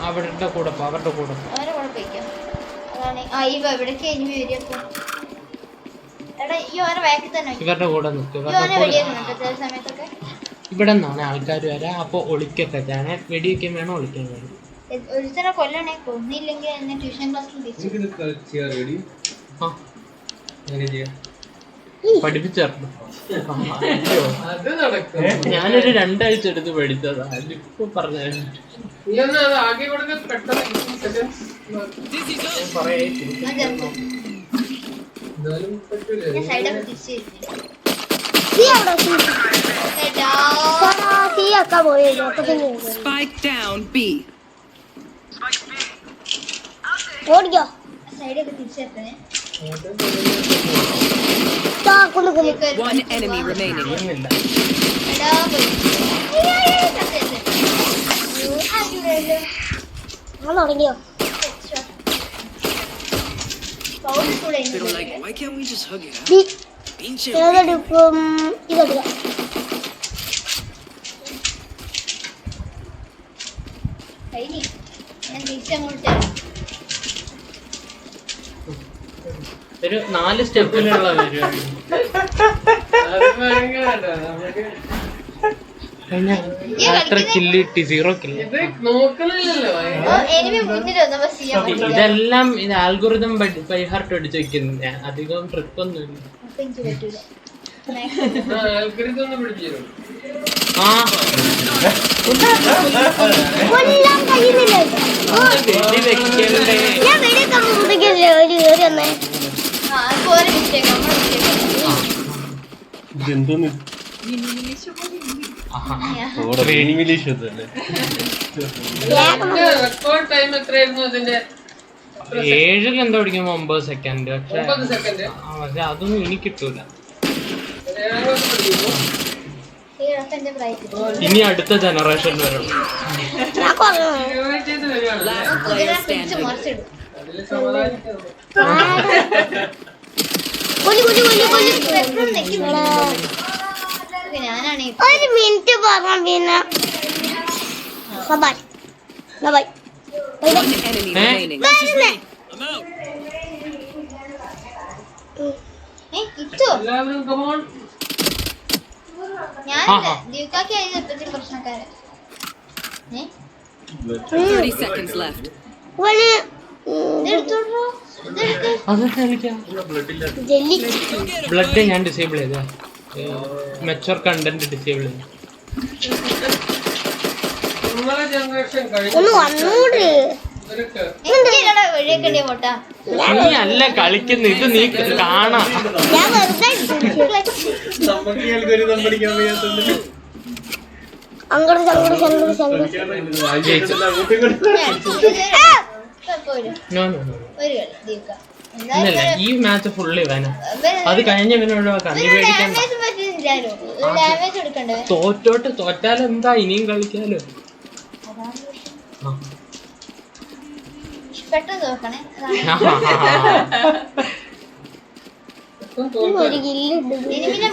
അവരുടെ കൂടെ അവരുടെ കൂടെ അവരെ കൂടെ പോയിക്കോ. അതാണ് ഇവിടേക്ക് എനിമി വരിക. എടാ ഈ ഓരോ ബാക്കിൽ തന്നെ ഇവരുടെ കൂടെ നിൽക്കും. ചില സമയത്തൊക്കെ ഇവിടെ നിന്നാണ് ആൾക്കാർ വരാം. അപ്പൊ ഒളിക്കൊക്കെ ഞാൻ വെടിവെക്കാൻ വേണം, ഒളിക്കാൻ വേണം. ഒരുത്തനെ കൊല്ലണേ, കൊന്നില്ലെങ്കിൽ എന്നെ ട്യൂഷൻ ക്ലാസ്സിൽ പഠിപ്പിച്ചേർന്നു. ഞാനൊരു 2 ആഴ്ച എടുത്ത് പഠിച്ചതാ. ഇപ്പൊ പറഞ്ഞു Spike down B. ഓടിക്കോ. സൈഡൊക്കെ തിരിച്ചെത്തണേ. One enemy remaining. Why can't we just hug it out? ഒരു 4 സ്റ്റെപ്പിലുള്ള പരിപാടി. കില്ലിട്ടി 0 കില്ല്. ഇതെല്ലാം ഇത് ആൽഗോരിതം ബൈഹാർട്ട് അടിച്ചു വെക്കുന്നത്. അധികം ട്രിക്കൊന്നുമില്ല. ഏഴിലെന്തോ പഠിക്കുമ്പോ 9 സെക്കൻഡ്. പക്ഷെ അതൊന്നും എനിക്ക് കിട്ടൂല. ഇനി അടുത്ത ജനറേഷൻ വരും. ഒരു മിനിറ്റ് പറഞ്ഞ പ്രശ്നക്കാരൻ. 30 seconds left. ബ്ലഡ് ഞാൻ ഡിസേബിൾ ചെയ്ത. മെച്ചർ കണ്ടന്റ് ഡിസേബിൾ ചെയ്തു. നീ അല്ല കളിക്കുന്ന ഇത്, നീ കാണാം. ഇല്ലല്ല, ഈ മാച്ച് ഫുള്ള് ഇവനാ. അത് കഴിഞ്ഞ ഇവനൊഴിവാക്കാം. നീ പേടിക്കണ്ട. തോറ്റാലെന്താ, ഇനിയും കളിക്കാലോ.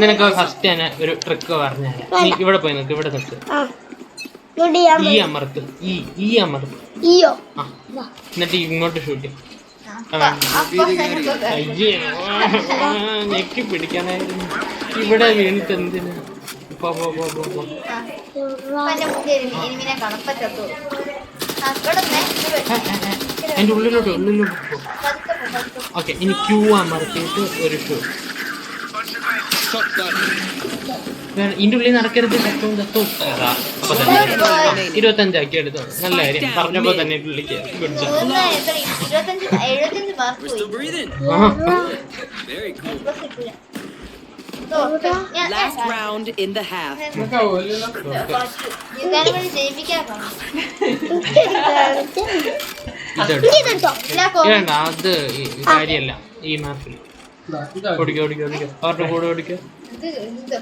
നിനക്ക് ഫസ്റ്റ് ഞാൻ ഒരു ട്രിക്ക് പറഞ്ഞുതരാം. നീ ഇവിടെ പോയി നിൽക്ക്, ഇവിടെ നിൽക്ക്. ഈ അമർത്ത്, ഈ അമർത്ത്. എന്നിട്ട് ഇങ്ങോട്ട് ഷൂട്ട് ചെയ്യും. ഞെക്കി പിടിക്കാനായിരുന്നു. ഇവിടെ വീണിട്ട് എന്തിനാ? അതിന്റെ ഉള്ളിലോട്ട് ഓക്കെ. ഇനി ക്യൂ അമർത്തിയിട്ട് ഒരു ഷൂ. ഇതിന്റെ ഉള്ളിൽ നടക്കരുത്. ചത്തവും അപ്പൊ തന്നെ 25 ആക്കി എടുത്തു. നല്ല കാര്യം. പറഞ്ഞപ്പോ തന്നെ ഉള്ളിക്ക് good job. Last round in the half. അത് കാര്യല്ല. ഈ മാപ്പിൽ ഓടിക്കോ അവരുടെ കൂടെ ഓടിക്കോ.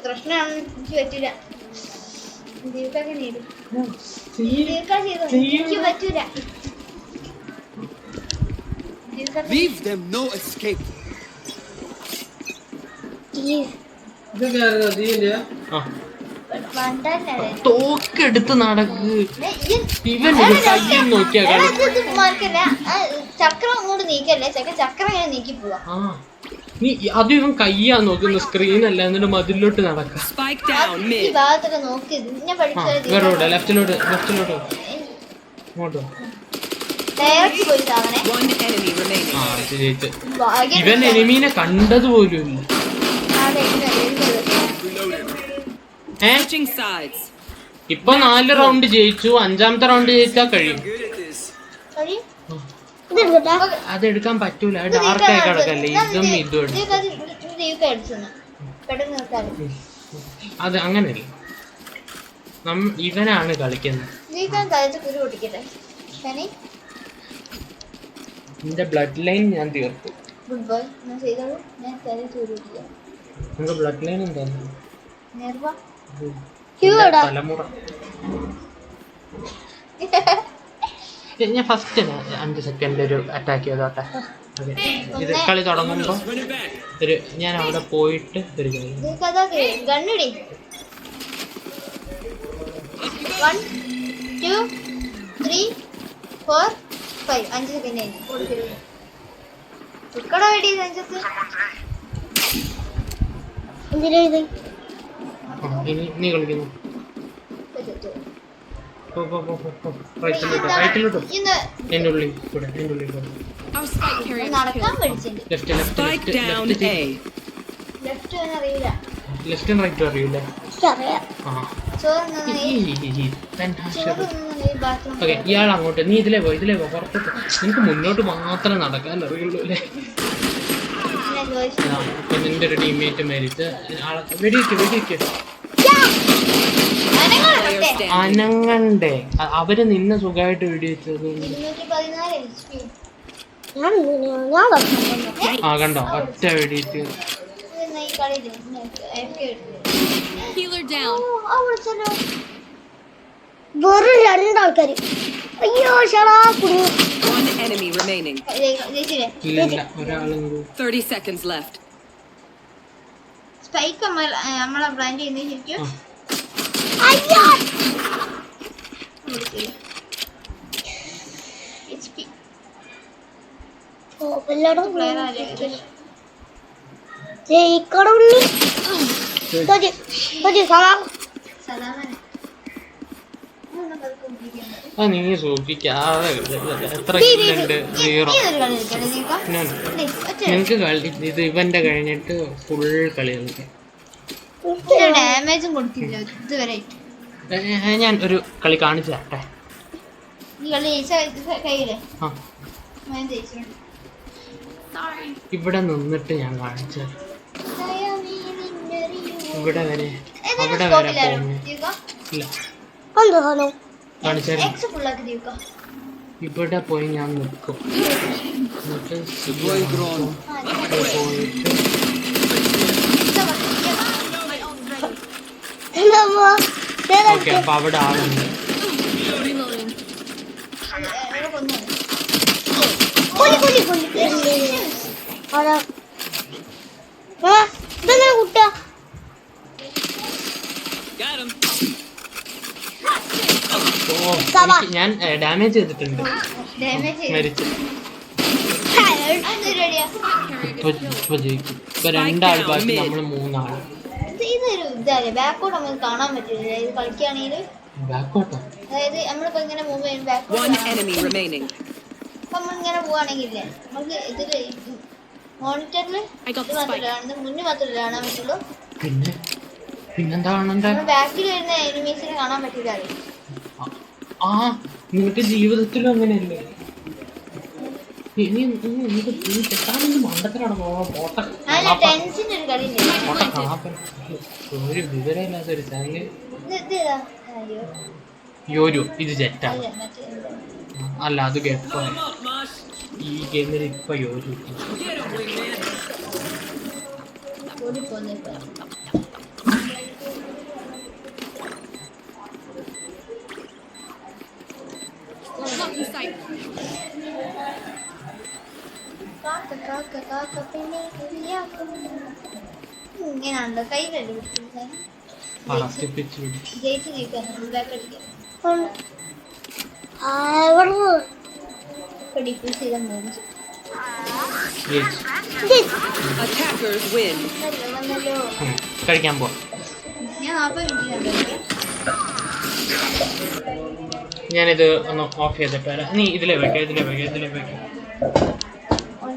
പ്രശ്നമാണ്, എനിക്ക് പറ്റൂല. Leave them no escape. വണ്ടല്ലേ തോക്കെടുത്ത് നടക്ക്. ഈ ഇവൻ കയ്യും നോക്കിയാ കളി. മാർക്കല്ല ചക്രം അങ്ങോട്ട് നീക്കല്ലേ ചക്രം ഇങ്ങനെ നീക്കി പോവാ. ആ നീ അത് ഇവൻ കയ്യാ നോക്കുന്ന സ്ക്രീൻ അല്ല എന്നിട്ട് മതിലോട്ട് നടക്ക. Spike down ഈ mid. ഭാഗത്തൊക്കെ നോക്കി ഞാൻ വേറോട്ട് ലെഫ്റ്റിലോട്ട് ഇങ്ങോട്ട് ഡയറക്റ്റ് പോയി സാധനെ. One enemy remaining. ആ ജയിച്ച്. ഭാഗ്യം ഇവൻ എനിമീനെ കണ്ടത് പോലും ഇല്ല. Switching sides. ഇപ്പൊ 4 റൗണ്ട് ജയിച്ചു. 5ാമത്തെ റൗണ്ട് ജയിച്ചാ കഴിയും. അതെടുക്കാൻ പറ്റൂല. ഡാർക്കായി കിടക്കല്ലേ ഇതും എടുത്തു. അത് അങ്ങനെയല്ല. ഇവനാണ് കളിക്കുന്നത്. എന്റെ ബ്ലഡ് ലൈൻ ഞാൻ തീർത്തു. ഗുഡ് ബോയ് ഞാൻ ചെയ്തോളൂ. ഞാൻ പൊട്ടിക്കാം. നിന്റെ ബ്ലഡ് ലൈൻ എന്തായിരുന്നു? തലമുറ. ഞാൻ ഫസ്റ്റ് 5 സെക്കൻഡ് ഒരു അറ്റാക്ക് ചെയ്തോട്ടെ. അതെ ഇത് കളി തുടങ്ങുമ്പോ ഞാൻ അവിടെ പോയിട്ട് ഒരു ഗണ്ണടി 1 2 3 4 5 5 സെക്കൻഡ് ഉൾക്കട വേണ്ടി ഇനി നീ കളിക്കുന്നു. റൈറ്റിലോട്ടോ എന്റെ ഉള്ളിൽ കൂടെ നടക്കാൻ പഠിച്ചിട്ടുണ്ട്. Spike down A. ലെഫ്റ്റ് അറിയില്ല. ലെഫ്റ്റും റൈറ്റും അറിയൂലേ? ആ ഓക്കെ ഇയാൾ അങ്ങോട്ട് നീ ഇതിലേ പോ പുറത്തോട്ട്. നിനക്ക് മുന്നോട്ട് മാത്രം നടക്കാൻ അറിയുള്ളൂ അല്ലേ? ഇപ്പൊ നിന്റെ ഒരു ടീംമേറ്റ് മരിച്ച് വെടിവെക്ക് അനങ്ങണ്ടേ. അവര് നിന്നെ സുഖമായിട്ട് വെടിവെച്ചത്. ആ കണ്ടോ ഒറ്റ വെടിയിട്ട്. വെറും 2 ആൾക്കാര്. അയ്യോ ഷടാ കുഞ്ഞു. One enemy remaining. ഇല്ല ഒരാളും 30 seconds left. സ്പൈക്ക് നമ്മളെ ബ്രാൻഡ് ചെയ്യുന്ന ശരിക്കും. നീ സൂക്ഷിക്കാതെ എത്ര കില്ലുണ്ട്? 0. നിനക്ക് കളി ഇത് ഇവന്റെ കഴിഞ്ഞിട്ട് ഫുൾ കളി കളിക്കാം. ഡാമേജും കൊടുത്തില്ല ഇതുവരെ. ഞാൻ ഒരു കളി കാണിച്ചു തരട്ടെ. ഇവിടെ നിന്നിട്ട് ഞാൻ കാണിച്ചു. ഇവിടെ വരെ അവിടെ വരെ പോകുന്നു. ഇല്ല കാണിച്ചാൽ ഇവിടെ പോയി ഞാൻ നിൽക്കും. ഓക്കെ അപ്പൊ അവിടെ ആളുണ്ട്. ഞാൻ ഡാമേജ് ചെയ്തിട്ടുണ്ട്. മരിച്ചു. ഇപ്പൊ ജയിക്കും. ഇപ്പൊ 2 ആൾ ബാക്കി. നമ്മള് 3 ആള്. ഇതൊരു ഇതല്ലേ ബാക്കോട്ട് നമുക്ക് കാണാൻ പറ്റില്ല. ഇത് കളിക്കുകയാണെങ്കിൽ ബാക്കോട്ടോ അതായത് നമ്മളിപ്പോ ഇങ്ങനെ മൂവ് ചെയ്യുമ്പോൾ ബാക്കോട്ട് നമ്മളിങ്ങനെ പോവാണെങ്കിലേ നമുക്ക് ഇതില് മോണിറ്ററിൽ മാത്രമല്ല കാണുന്നത്, മുന്നിൽ മാത്രമല്ല കാണാൻ പറ്റുള്ളൂ. പിന്നെന്താ കാണണ്ടേ? ബാക്കിൽ വരുന്ന എനിമീസിനെ കാണാൻ പറ്റില്ല. ആ നിനക്ക് ജീവിതത്തിലും അങ്ങനെയല്ലേ? ഒരു വിവരമില്ലാത്തൊരു ചാനല്. യോരു ഇത് ജെറ്റാ അല്ല, അത് ഗെപ്പോ. ഈ ഗെയിമിൽ ഇപ്പൊ യോരു ഇങ്ങനെയുണ്ടോ കയ്യിലല്ലേ? പറത്തിപ്പിച്ചു വിടും. ജയിച്ച് നിൽക്കാൻ ബാക്ക് അടിക്കാം ഡിഫ്യൂസ് ചെയ്ത മൂന്ന് ജയിച്ചു. Attackers win. വന്നല്ലോ കഴിക്കാൻ പോവാം. ഞാൻ 40 മിനിറ്റ് ഞാനിത് ഒന്ന് ഓഫ് ചെയ്തിട്ട് വരാം. നീ ഇതിലേ വെക്കാം. ഓൺ